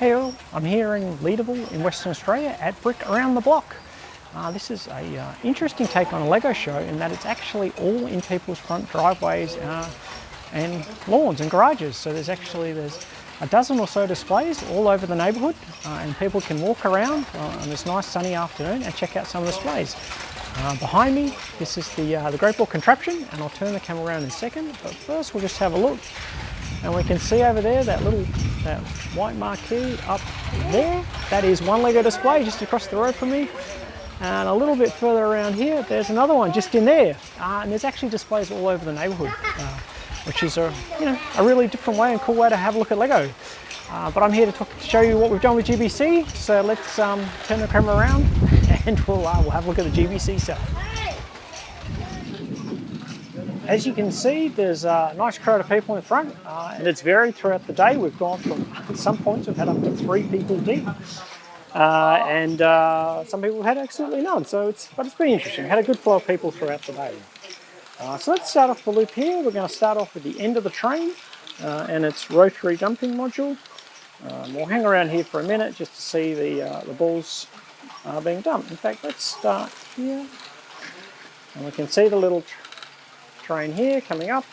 Hey all, I'm here in Leederville in Western Australia at Brick Around the Block. This is a interesting take on a Lego show in that it's actually all in people's front driveways and lawns and garages. So there's a dozen or so displays all over the neighbourhood and people can walk around on this nice sunny afternoon and check out some of the displays. Behind me, this is the Great Ball contraption, and I'll turn the camera around in a second, but first we'll just have a look. And we can see over there that white marquee up there. That is one Lego display just across the road from me. And a little bit further around here, there's another one just in there. And there's actually displays all over the neighbourhood, which is a really different way and cool way to have a look at Lego. But I'm here to show you what we've done with GBC. So let's turn the camera around and we'll have a look at the GBC set. As you can see, there's a nice crowd of people in front, and it's varied throughout the day. We've gone from, at some points, we've had up to 3 people deep, and some people have had absolutely none. But it's been interesting. We had a good flow of people throughout the day. So let's start off the loop here. We're going to start off with the end of the train and its rotary dumping module. We'll hang around here for a minute just to see the balls being dumped. In fact, let's start here, and we can see the little train here coming up,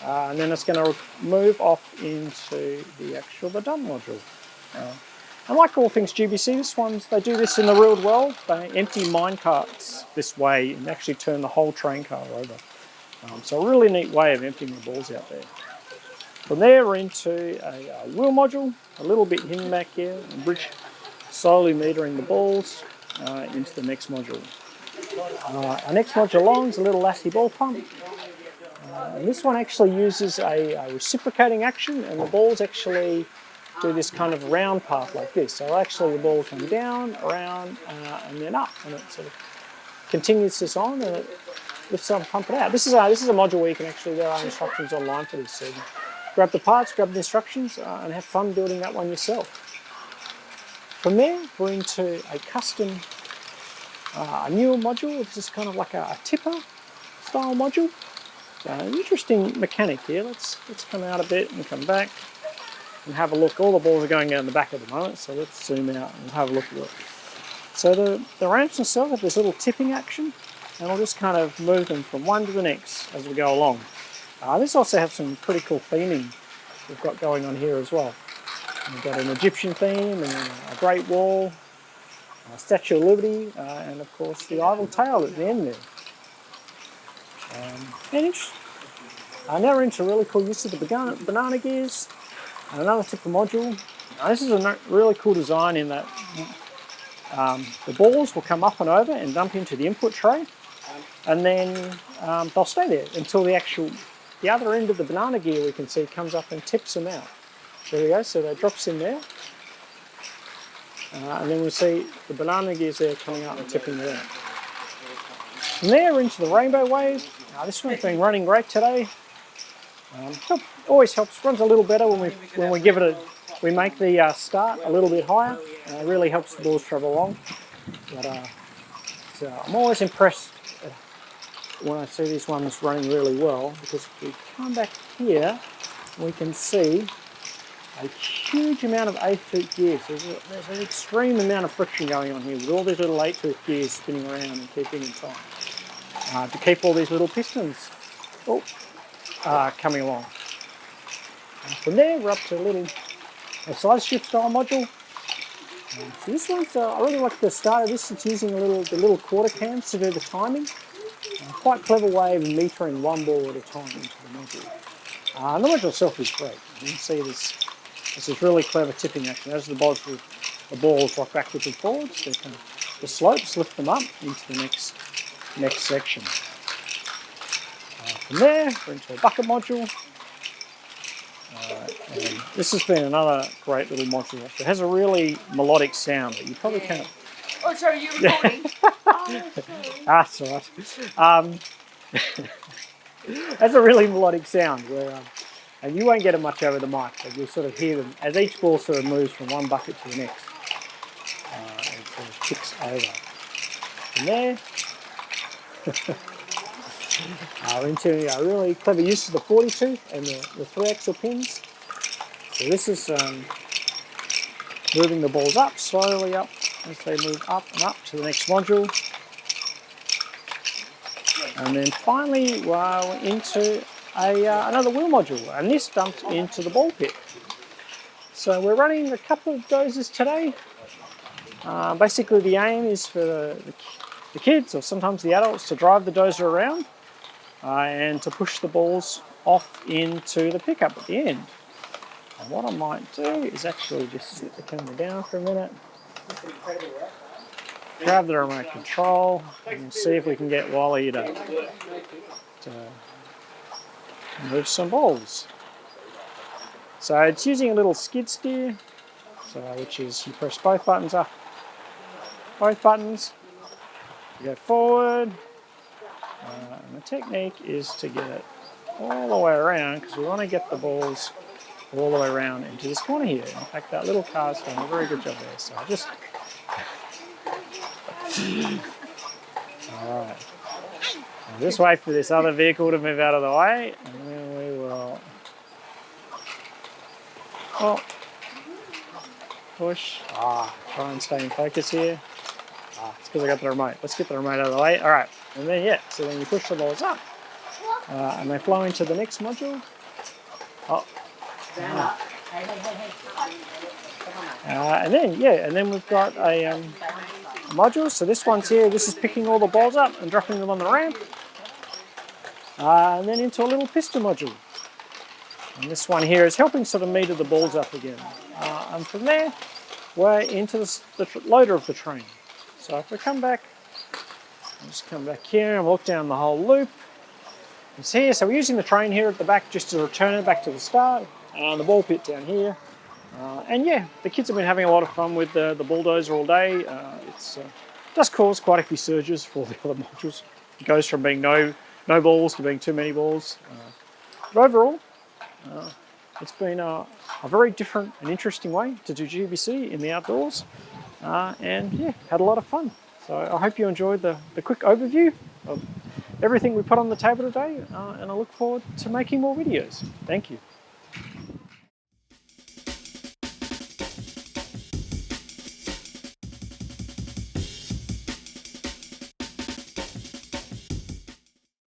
and then it's going to move off into the dump module. And like all things GBC, they do this in the real world. They empty mine carts this way and actually turn the whole train car over. So a really neat way of emptying the balls out there. From there we're into a wheel module, a little bit hidden back here, and bridge slowly metering the balls into the next module. Our next module along is a little lassie ball pump. And this one actually uses a reciprocating action, and the balls actually do this kind of round path like this. So actually the ball comes down, around, and then up, and it sort of continues this on, and it lifts up and pump it out. This is a module where you can actually, there are instructions online for this. So you can grab the parts, grab the instructions, and have fun building that one yourself. From there, we're into a custom a newer module. This is kind of like a tipper style module. So an interesting mechanic here. Let's come out a bit and come back and have a look. All the balls are going down the back at the moment, so let's zoom out and have a look at it. So the ramps themselves have this little tipping action, and we'll just kind of move them from one to the next as we go along. This also has some pretty cool theming we've got going on here as well. We've got an Egyptian theme and a Great Wall, Statue of Liberty, and of course the Eiffel Tower at the end there. Now we're into really cool use of the banana gears, and another tipper module. This is a really cool design in that the balls will come up and over and dump into the input tray, and then they'll stay there until the other end of the banana gear we can see comes up and tips them out. There we go, so that drops in there. And then we'll see the banana gears there coming up and tipping it out. From there we're into the rainbow wave. This one's been running great today. Always helps, runs a little better when we give it we make the start a little bit higher. It really helps the balls travel along. But so I'm always impressed when I see these ones running really well, because if we come back here, we can see a huge amount of 8-tooth gears. There's an extreme amount of friction going on here with all these little 8-tooth gears spinning around and keeping in time to keep all these little pistons coming along. From there we're up to a side shift style module. So this one's, I really like the start of this. It's using the little quarter cams to do the timing. Quite clever way of metering one ball at a time into the module. The module itself is great. You can see this is really clever tipping action. As the balls rock backwards and forwards, the slopes lift them up into the next section. From there, we're into a bucket module. And this has been another great little module. It has a really melodic sound that you probably can't. Oh, sorry, you're recording. That's all right. Has a really melodic sound where. And you won't get it much over the mic, but you'll sort of hear them as each ball sort of moves from one bucket to the next. And sort of ticks over. From there, we're into a really clever use of the 40 tooth and the 3 axle pins. So this is moving the balls up, slowly up, as they move up and up to the next module. And then finally we're into another wheel module, and this dumped into the ball pit. So we're running a couple of dozers today. Basically the aim is for the kids, or sometimes the adults, to drive the dozer around and to push the balls off into the pickup at the end. And what I might do is actually just sit the camera down for a minute, grab the remote control, and see if we can get Wally to move some balls. So it's using a little skid steer, which is you press both buttons up, both buttons, you go forward, and the technique is to get it all the way around, because we want to get the balls all the way around into this corner here. In fact, that little car's done a very good job there. So I just... Alright. I'll just wait for this other vehicle to move out of the way, and then we will... Oh. Push. Try and stay in focus here. It's because I got the remote. Let's get the remote out of the way. Alright. And then, yeah, so then you push the balls up, and they flow into the next module. And then we've got a module. So this one's here. This is picking all the balls up and dropping them on the ramp, and then into a little piston module. And this one here is helping sort of meter the balls up again. And from there, we're into the loader of the train. So if we come back, I'll just come back here and walk down the whole loop. It's here. So we're using the train here at the back just to return it back to the start. The ball pit down here. And yeah, the kids have been having a lot of fun with the bulldozer all day. It does cause quite a few surges for all the other modules. It goes from being no balls to being too many balls. But overall, it's been a very different and interesting way to do GBC in the outdoors. And yeah, had a lot of fun. So I hope you enjoyed the quick overview of everything we put on the table today. And I look forward to making more videos. Thank you.